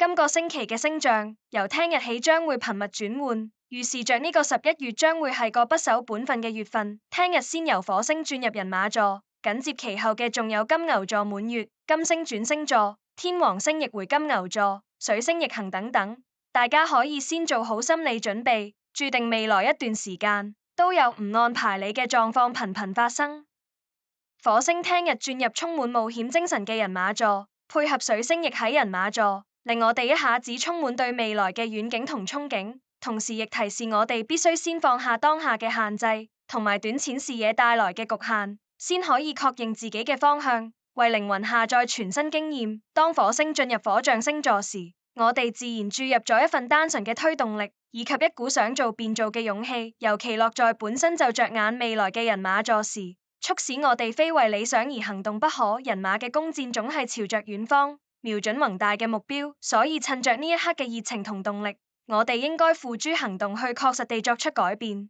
今個星期嘅星象由聽日起將會頻密轉換，預示着呢個11月將會係個不守本分嘅月份。聽日先由火星轉入人馬座，緊接其後嘅仲有金牛座滿月、金星轉星座、天王星逆回金牛座、水星逆行等等。大家可以先做好心理準備，注定未來一段時間都有唔按牌理嘅狀況頻頻發生。火星聽日轉入充滿冒險精神嘅人馬座，配合水星亦喺人馬座，令我哋一下子充滿對未來嘅遠景同憧憬，同時亦提示我哋必須先放下當下嘅限制，同埋短淺視野帶來嘅局限，先可以確認自己嘅方向，為靈魂下載全新經驗。當火星進入火象星座時，我哋自然注入咗一份單純嘅推動力，以及一股想做便做嘅勇氣，尤其落在本身就着眼未來嘅人馬座時，促使我哋非為理想而行動不可。人馬嘅弓箭總係朝着遠方，瞄準宏大嘅目標，所以趁着呢一刻嘅熱情同動力，我哋應該付諸行動去確實地作出改變。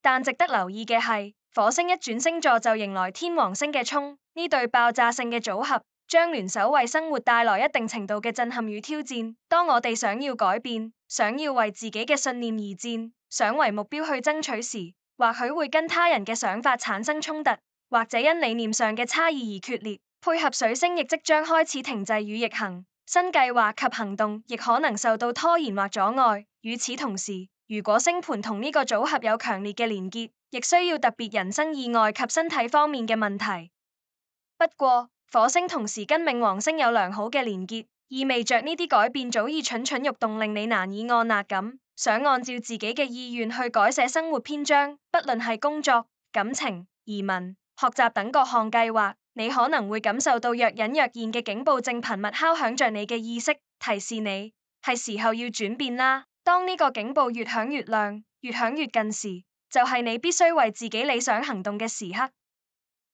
但值得留意嘅係，火星一轉星座就迎來天王星嘅衝，呢對爆炸性嘅組合將聯手為生活帶來一定程度嘅震撼與挑戰。當我哋想要改變，想要為自己嘅信念而戰，想為目標去爭取時，或許會跟他人嘅想法產生衝突，或者因理念上嘅差異而決裂。配合水星亦即將開始停滯與逆行，新計劃及行動亦可能受到拖延或阻礙。與此同時，如果星盤同呢個組合有強烈嘅連結，亦需要特別人身意外及身體方面嘅問題。不過，火星同時跟冥王星有良好嘅連結，意味着呢啲改變早已蠢蠢欲動，令你難以按捺咁，想按照自己嘅意願去改寫生活篇章，不論係工作、感情、移民、學習等各項計劃。你可能會感受到若隱若現嘅警報正頻密敲響着你嘅意識，提示你係時候要轉變啦。當呢個警報越響越亮，越響越近時，就係你必須為自己理想行動嘅時刻。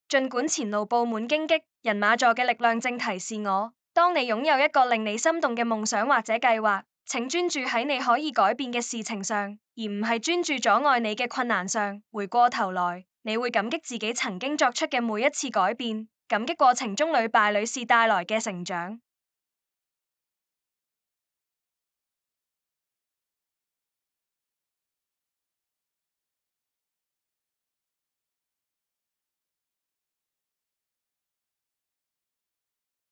儘管前路布滿荊棘，人馬座嘅力量正提示我，當你擁有一個令你心動嘅夢想或者計劃，請專注喺你可以改變嘅事情上，而唔係專注阻礙你嘅困難上。回過頭來，你會感激自己曾經作出嘅每一次改變，感激過程中屢敗屢試帶來嘅成長。